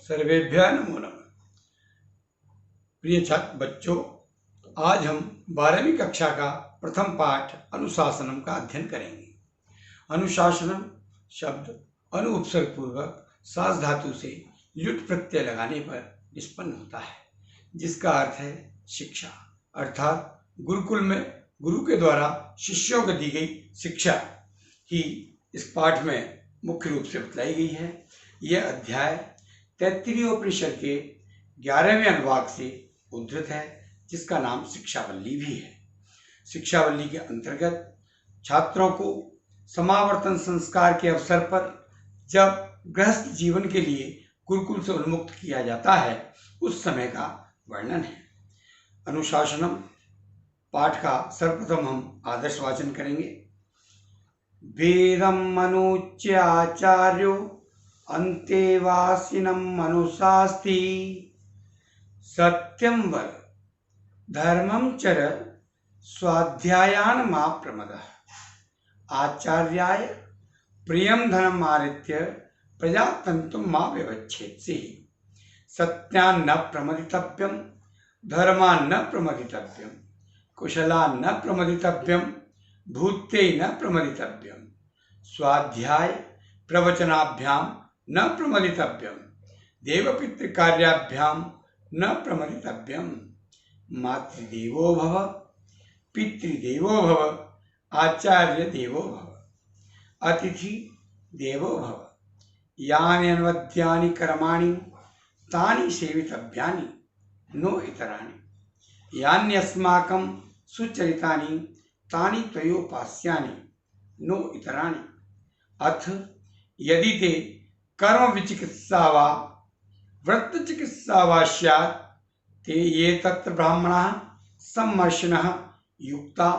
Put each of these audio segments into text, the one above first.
सर्वेभ्यः नमो नमः। प्रिय छात्र बच्चों, आज हम 12वीं कक्षा का प्रथम पाठ अनुशासनम का अध्ययन करेंगे। अनुशासनम शब्द अनु उपसर्ग पूर्वक सास धातु से ल्युट प्रत्यय लगाने पर निष्पन्न होता है, जिसका अर्थ है शिक्षा। अर्थात गुरुकुल में गुरु के द्वारा शिष्यों को दी गई शिक्षा ही इस पाठ में मुख्य रूप से बतलाई गई है। यह अध्याय तैत्तिरीय उपनिषद के 11वें अनुवाक से उद्धृत है, जिसका नाम शिक्षावल्ली भी है। शिक्षावल्ली के अंतर्गत छात्रों को समावर्तन संस्कार के अवसर पर जब गृहस्थ जीवन के लिए गुरुकुल से उन्मुक्त किया जाता है, उस समय का वर्णन है। अनुशासनम पाठ का सर्वप्रथम हम आदर्श वाचन करेंगे। वेदम मनुच्य आचार्यो अंतेवासिनम मनुशास्ति सत्यम वद धर्मम चर स्वाध्यायान मा प्रमदः आचार्याय प्रियम धनम आरित्य प्रजातंतुम मा व्यवच्छेत्सि सत्यान न प्रमदितव्यम धर्मान न प्रमदितव्यम कुशलान न प्रमदितव्यम भूते न प्रमदितव्यम स्वाध्याय प्रवचनाभ्याम न प्रमदितव्यम देवपितृकार्याभ्याम न प्रमदितव्यम मातृदेवो भव पितृदेवो भव आचार्य देवो भव अतिथि देवो भव यानि अन्वद्यानि कर्माणि तानि सेवितव्यानि नो इतराणि यान्यस्माकं सुचरितानि तानि त्वयोपास्यानि नो इतराणि अथ यदि ते कर्म विचिकित्सा वा व्रत चिकित्सा वा स्यात् ते ये तत्र ब्राह्मणाः सम्मर्शिनः युक्ता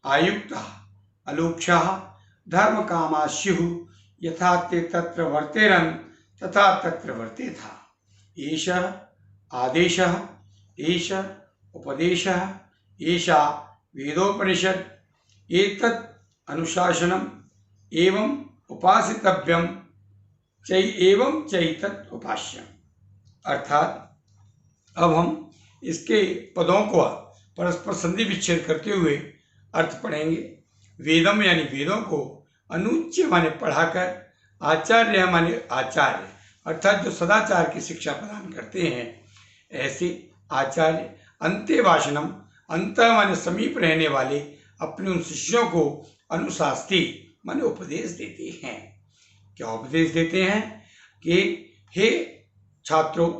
आयुक्ताः अलूक्षाः धर्मकामाः स्युः यथा ते तत्र वर्तेरन् तथा तत्र वर्तेथा एषः आदेशः एषः उपदेशः एषा वेदोपनिषद एतत् अनुशासनम एवं उपासितव्यम एवं चैतत् उपास्यम। अर्थात अब हम इसके पदों को परस्पर संधि विच्छेद करते हुए अर्थ पढ़ेंगे। वेदम यानी वेदों को, अनुच्य माने पढ़ाकर, आचार्य माने आचार्य अर्थात जो सदाचार की शिक्षा प्रदान करते हैं, ऐसे आचार्य अंतेवासिनम, अंत माने समीप रहने वाले अपने उन शिष्यों को अनुशास्ति माने उपदेश देते हैं। क्या उपदेश देते हैं कि हे छात्रों,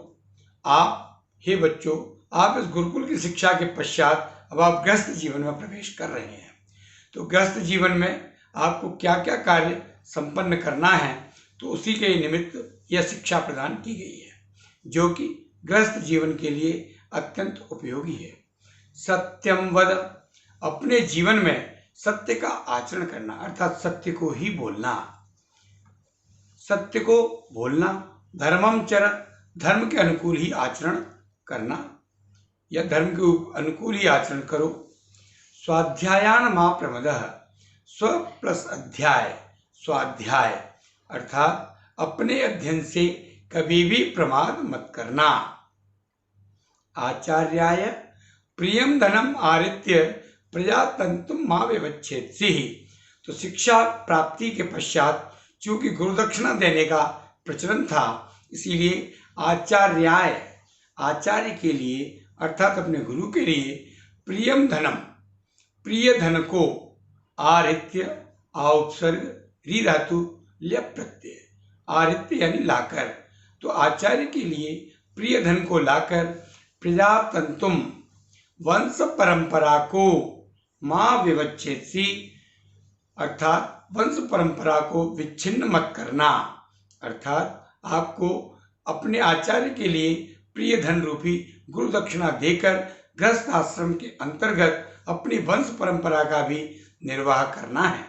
आप, हे बच्चों, आप इस गुरुकुल की शिक्षा के पश्चात अब आप गृहस्थ जीवन में प्रवेश कर रहे हैं। तो गृहस्थ जीवन में आपको क्या क्या कार्य संपन्न करना है, तो उसी के निमित्त यह शिक्षा प्रदान की गई है, जो कि गृहस्थ जीवन के लिए अत्यंत उपयोगी है। सत्यम वद, अपने जीवन में सत्य का आचरण करना, अर्थात सत्य को ही बोलना, सत्य को बोलना। धर्मम चर, धर्म के अनुकूल ही आचरण करना या धर्म के अनुकूल ही आचरण करो। स्वाध्यायान मा प्रमदः, स्व प्लस अध्याय, स्वाध्याय अर्थात अपने अध्ययन से कभी भी प्रमाद मत करना। आचार्याय प्रियम धनम आरित्य प्रजातंतुम मा व्यवच्छेत्सि, तो शिक्षा प्राप्ति के पश्चात चूंकि गुरुदक्षिणा देने का प्रचलन था, इसीलिए आचार्याय, आचार्य के लिए अर्थात अपने गुरु के लिए प्रियम धनम, प्रिय धन को, आरित्य उपसर्ग री धातु ल्यप प्रत्यय, आरित्य यानी लाकर, तो आचार्य के लिए प्रिय धन को लाकर प्रजातंतुम, वंश परंपरा को, मां विवच्छेत्सि अर्थात वंश परंपरा को विच्छिन्न मत करना। अर्थात आपको अपने आचार्य के लिए प्रिय धन रूपी गुरु दक्षिणा देकर गृहस्थ आश्रम के अंतर्गत अपनी वंश परंपरा का भी निर्वाह करना है।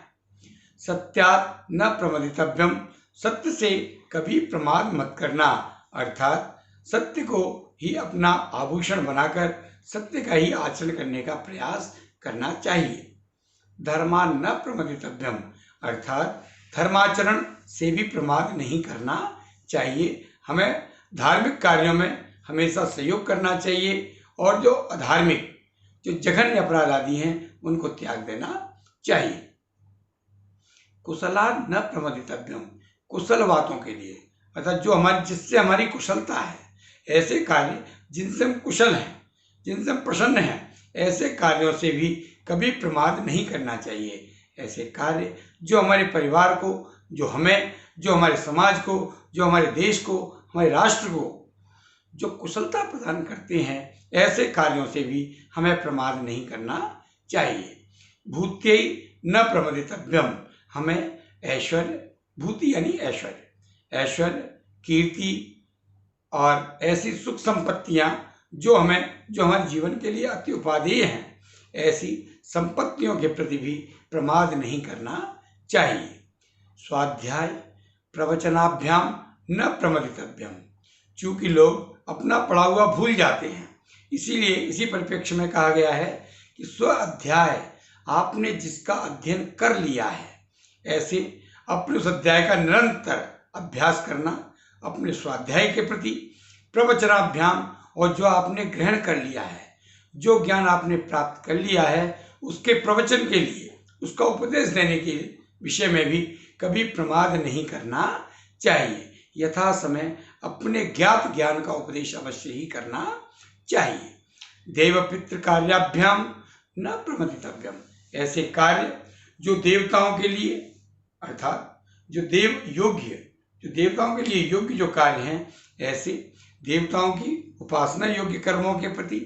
सत्यात् न प्रमदितव्यम, सत्य से कभी प्रमाद मत करना, अर्थात सत्य को ही अपना आभूषण बनाकर सत्य का ही आचरण करने का प्रयास करना चाहिए। धर्मान न प्रमदितव्यम, अर्थात धर्माचरण से भी प्रमाद नहीं करना चाहिए। हमें धार्मिक कार्यों में हमेशा सहयोग करना चाहिए और जो अधार्मिक, जो जघन्य अपराध आदि हैं, उनको त्याग देना चाहिए। कुशलात् न प्रमदितव्यम, कुशल बातों के लिए अर्थात जिससे हमारी कुशलता है, ऐसे कार्य जिनसे हम कुशल हैं, जिनसे हम प्रसन्न हैं, ऐसे कार्यों से भी कभी प्रमाद नहीं करना चाहिए। ऐसे कार्य जो हमारे परिवार को, जो हमें, जो हमारे समाज को, जो हमारे देश को, हमारे राष्ट्र को जो कुशलता प्रदान करते हैं, ऐसे कार्यों से भी हमें प्रमाद नहीं करना चाहिए। भूत्यै न प्रमदितव्यम, हमें ऐश्वर्य, भूति यानी ऐश्वर्य, ऐश्वर्य, कीर्ति और ऐसी सुख संपत्तियां जो हमारे जीवन के लिए अति उपादेय हैं, ऐसी संपत्तियों के प्रति भी प्रमाद नहीं करना चाहिए। स्वाध्याय प्रवचनाभ्याम न प्रमदितव्यम, चूंकि लोग अपना पढ़ा हुआ भूल जाते हैं, इसीलिए इसी परिप्रेक्ष्य में कहा गया है कि स्व अध्याय, आपने जिसका अध्ययन कर लिया है, ऐसे अपने उस अध्याय का निरंतर अभ्यास करना, अपने स्वाध्याय के प्रति प्रवचनाभ्याम, और जो आपने ग्रहण कर लिया है, जो ज्ञान आपने प्राप्त कर लिया है, उसके प्रवचन के लिए, उसका उपदेश देने के विषय में भी कभी प्रमाद नहीं करना चाहिए। यथा समय अपने ज्ञात ज्ञान का उपदेश अवश्य ही करना चाहिए। देव पितृ कार्याभ्याम न प्रमदितव्यम, ऐसे कार्य जो देवताओं के लिए अर्थात जो देवताओं के लिए योग्य जो कार्य हैं, ऐसे देवताओं की उपासना योग्य कर्मों के प्रति,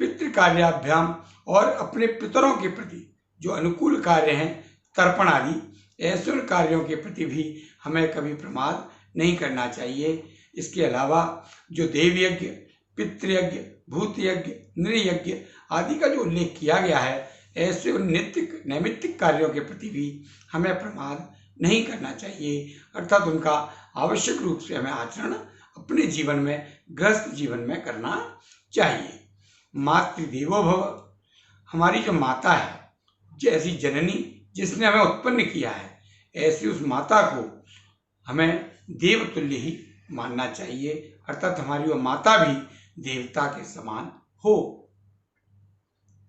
पितृ कार्याभ्याम और अपने पितरों के प्रति जो अनुकूल कार्य हैं, तर्पण आदि, ऐसे उन कार्यों के प्रति भी हमें कभी प्रमाद नहीं करना चाहिए। इसके अलावा जो देव यज्ञ, पितृयज्ञ, भूत यज्ञ, नृयज्ञ आदि का जो उल्लेख किया गया है, ऐसे उन नित्य नैमित्तिक कार्यों के प्रति भी हमें प्रमाद नहीं करना चाहिए, अर्थात उनका आवश्यक रूप से हमें आचरण अपने जीवन में, गृहस्थ जीवन में करना चाहिए। मातृदेवो भव, हमारी जो माता है, जैसी जननी जिसने हमें उत्पन्न किया है, ऐसी उस माता को हमें देवतुल्य ही मानना चाहिए, अर्थात हमारी वो माता भी देवता के समान हो।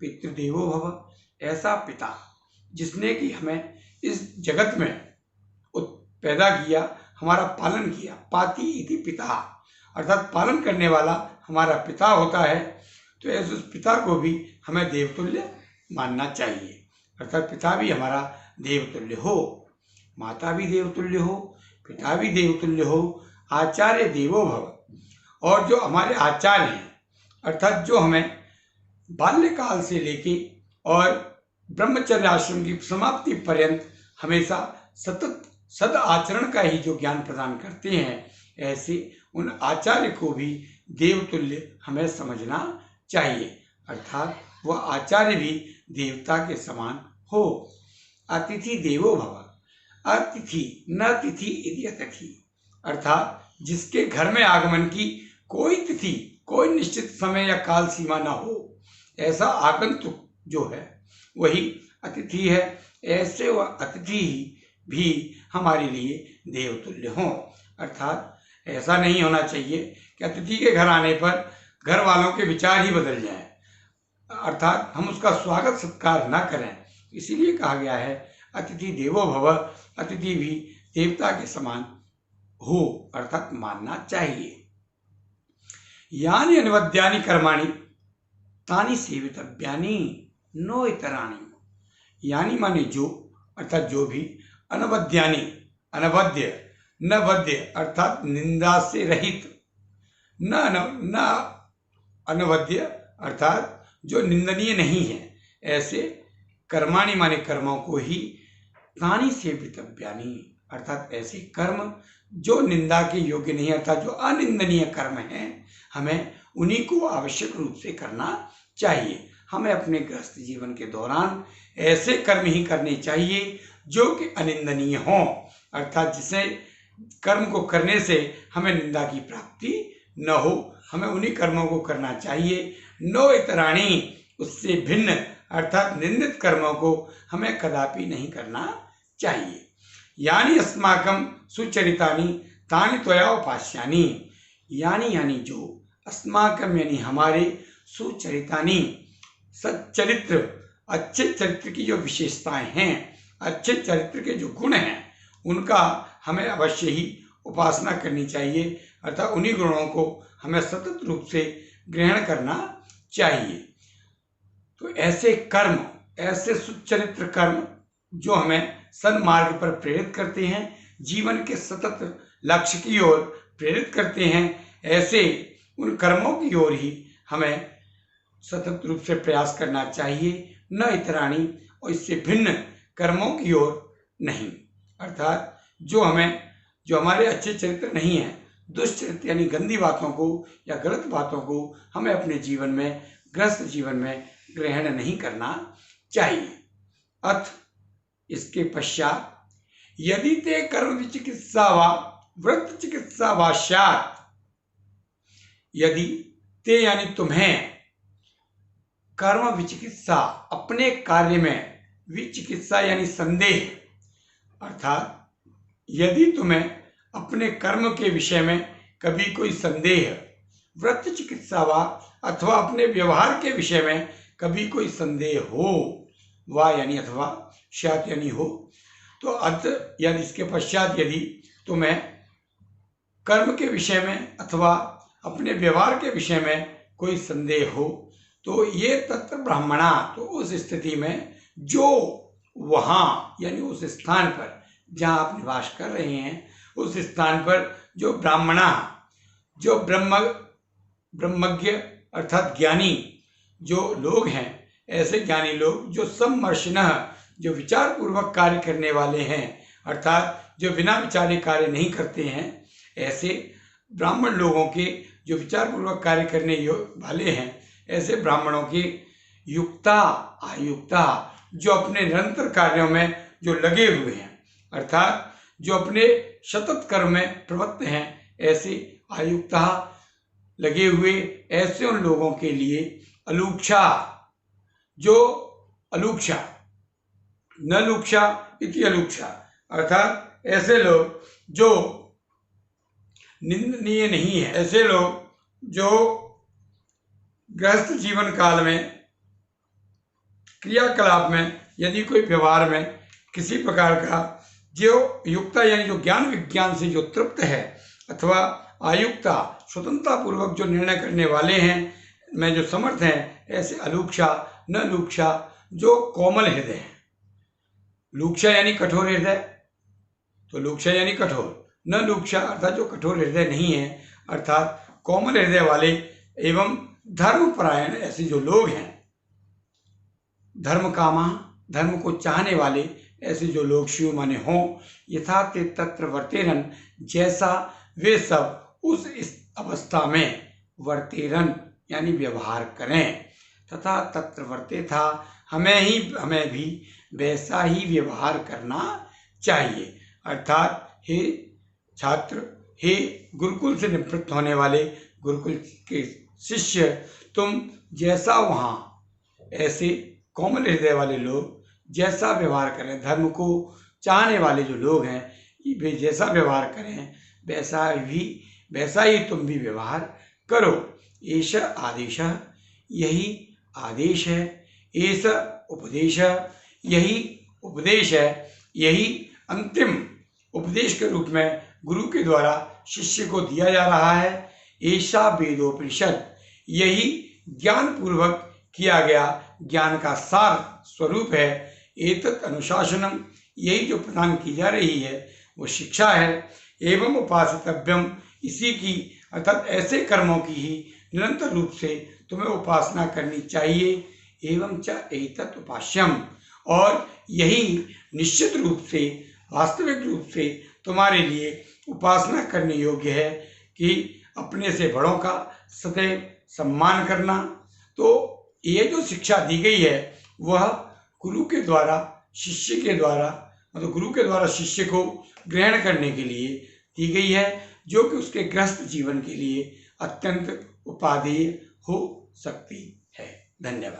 पितृदेवो भव, ऐसा पिता जिसने कि हमें इस जगत में पैदा किया, हमारा पालन किया, पाति इति पिता, अर्थात पालन करने वाला हमारा पिता होता है, तो ऐसे उस पिता को भी हमें देवतुल्य मानना चाहिए, अर्थात पिता भी हमारा देवतुल्य हो, माता भी देवतुल्य हो, पिता भी देवतुल्य हो। आचार्य देवो भव, और जो हमारे आचार्य हैं, अर्थात जो हमें बाल्यकाल से लेके और ब्रह्मचर्य आश्रम की समाप्ति पर्यंत हमेशा सतत सद आचरण का ही जो ज्ञान प्रदान करते हैं, ऐसे उन आचार्य को भी देवतुल्य हमें समझना चाहिए, अर्थात वह आचार्य भी देवता के समान हो। अतिथि देवो भव, अतिथि न तिथि इति अतिथि, अर्थात जिसके घर में आगमन की कोई तिथि, कोई निश्चित समय या काल सीमा ना हो, ऐसा आगंतुक जो है वही अतिथि है। ऐसे वह अतिथि भी हमारे लिए देवतुल्य हों, अर्थात ऐसा नहीं होना चाहिए कि अतिथि के घर आने पर घर वालों के विचार ही बदल जाएं, अर्थात हम उसका स्वागत सत्कार ना करें। इसीलिए कहा गया है अतिथि देवो भव, अतिथि भी देवता के समान हो, अर्थात मानना चाहिए। यानी अनवद्यानि कर्माणि तानि सेवितव्यानि नो इतराणि, यानी माने जो, अर्थात जो भी, अनवद्यानि, अनवद्य, न वद्य अर्थात निंदा से रहित, न अनवद्य अर्थात जो निंदनीय नहीं है, ऐसे कर्माणि माने कर्मों को ही, तानि सेवितव्यानि अर्थात ऐसे कर्म जो निंदा के योग्य नहीं, अर्थात जो अनिंदनीय कर्म हैं, हमें उन्हीं को आवश्यक रूप से करना चाहिए। हमें अपने गृहस्थ जीवन के दौरान ऐसे कर्म ही करने चाहिए जो कि अनिंदनीय हों, अर्थात जिसे कर्म को करने से हमें निंदा की प्राप्ति न हो, हमें उन्हीं कर्मों को करना चाहिए। नो इतराणी, उससे भिन्न अर्थात निंदित कर्मों को हमें कदापि नहीं करना चाहिए। यानी अस्माकं सुचरितानि तानि त्वया उपास्यानि, यानी जो अस्माकं यानी हमारे सुचरितानि सच्चरित्र अच्छे चरित्र की जो विशेषताएं हैं, अच्छे चरित्र के जो गुण हैं, उनका हमें अवश्य ही उपासना करनी चाहिए, अर्थात उन्हीं गुणों को हमें सतत रूप से ग्रहण करना चाहिए। तो ऐसे कर्म, ऐसे सुचरित्र कर्म जो हमें सन्मार्ग पर प्रेरित करते हैं, जीवन के सतत लक्ष्य की ओर प्रेरित करते हैं, ऐसे उन कर्मों की ओर ही हमें सतत रूप से प्रयास करना चाहिए, न इतराणी और इससे भिन्न कर्मों की ओर नहीं। अर्थात जो हमारे अच्छे चरित्र नहीं है, दुष्चरित्र यानी गंदी बातों को या गलत बातों को हमें अपने जीवन में, गृहस्थ जीवन में ग्रहण नहीं करना चाहिए। अथ इसके पश्चात यदि ते कर्म विचिकित्सा वा व्रत चिकित्सा वा स्यात्, यदि ते यानी तुम्हें कर्म विचिकित्सा अपने कार्य में, विचिकित्सा यानी संदेह, अर्थात यदि तुम्हें अपने कर्म के विषय में कभी कोई संदेह, व्रत चिकित्सा वा अथवा अपने व्यवहार के विषय में कभी कोई संदेह हो, वा यानी अथवा, स्यात् यानी हो, तो अथ यानी इसके पश्चात यदि तुम्हें कर्म के विषय में अथवा अपने व्यवहार के विषय में कोई संदेह हो, तो ये तत्र ब्राह्मणा, तो उस स्थिति में जो वहाँ यानी उस स्थान पर जहाँ आप निवास कर रहे हैं, उस स्थान पर जो ब्राह्मणा, जो ब्रह्मज्ञ अर्थात ज्ञानी जो लोग हैं, ऐसे ज्ञानी लोग जो सम्मर्शिनः, जो विचार पूर्वक कार्य करने वाले हैं, अर्थात जो बिना विचारे कार्य नहीं करते हैं, ऐसे ब्राह्मण लोगों के जो विचार पूर्वक कार्य करने वाले हैं, ऐसे ब्राह्मणों के युक्ता आयुक्ता, जो अपने निरंतर कार्यों में जो लगे हुए हैं, अर्थात जो अपने सतत कर्म में प्रवृत्त हैं, ऐसे आयुक्ता लगे हुए, ऐसे उन लोगों के लिए अलूक्षा, जो अलूक्षा, न लूक्षा इति अलूक्षा, अर्थात ऐसे लोग जो निंदनीय नहीं है, ऐसे लोग जो गृहस्थ जीवन काल में क्रियाकलाप में यदि कोई व्यवहार में किसी प्रकार का जो युक्ता यानी जो ज्ञान विज्ञान से जो तृप्त है, अथवा आयुक्ता स्वतंत्रता पूर्वक जो निर्णय करने वाले हैं, में जो समर्थ हैं, ऐसे अलूक्षा न लूक्षा, जो कोमल हृदय है। लूक्षा यानी कठोर हृदय, तो लूक्षा यानी कठोर, न लूक्षा अर्थात जो कठोर हृदय नहीं है, अर्थात कोमल हृदय वाले एवं धर्मपरायण ऐसे जो लोग हैं, धर्म कामा, धर्म को चाहने वाले ऐसे जो लोग शिव माने हों, यथा ते तत्र वर्तेरन, जैसा वे सब उस अवस्था में वर्तेरन यानी व्यवहार करें, तथा तत्र वर्ते था, हमें भी वैसा ही व्यवहार करना चाहिए। अर्थात हे छात्र, हे गुरुकुल से निवृत्त होने वाले गुरुकुल के शिष्य, तुम जैसा वहाँ ऐसे कोमल हृदय वाले लोग जैसा व्यवहार करें, धर्म को चाहने वाले जो लोग हैं, वे जैसा व्यवहार करें, वैसा ही तुम भी व्यवहार करो। एष आदेश, यही आदेश है, एष उपदेश, यही उपदेश है, यही अंतिम उपदेश के रूप में गुरु के द्वारा शिष्य को दिया जा रहा है। ऐसा वेदोपनिषद, यही ज्ञान पूर्वक किया गया ज्ञान का सार स्वरूप है। एतत् अनुशासनम, यही जो प्रदान की जा रही है वो शिक्षा है। एवं उपासितव्यम, इसी की अर्थात ऐसे कर्मों की ही निरंतर रूप से तुम्हें उपासना करनी चाहिए। एवं च एतत् उपास्यम, और यही निश्चित रूप से, वास्तविक रूप से तुम्हारे लिए उपासना करने योग्य है कि अपने से बड़ों का सदैव सम्मान करना। तो ये जो शिक्षा दी गई है वह गुरु के द्वारा शिष्य के द्वारा, मतलब गुरु के द्वारा शिष्य को ग्रहण करने के लिए दी गई है, जो कि उसके गृहस्थ जीवन के लिए अत्यंत उपादेय हो सकती है। धन्यवाद।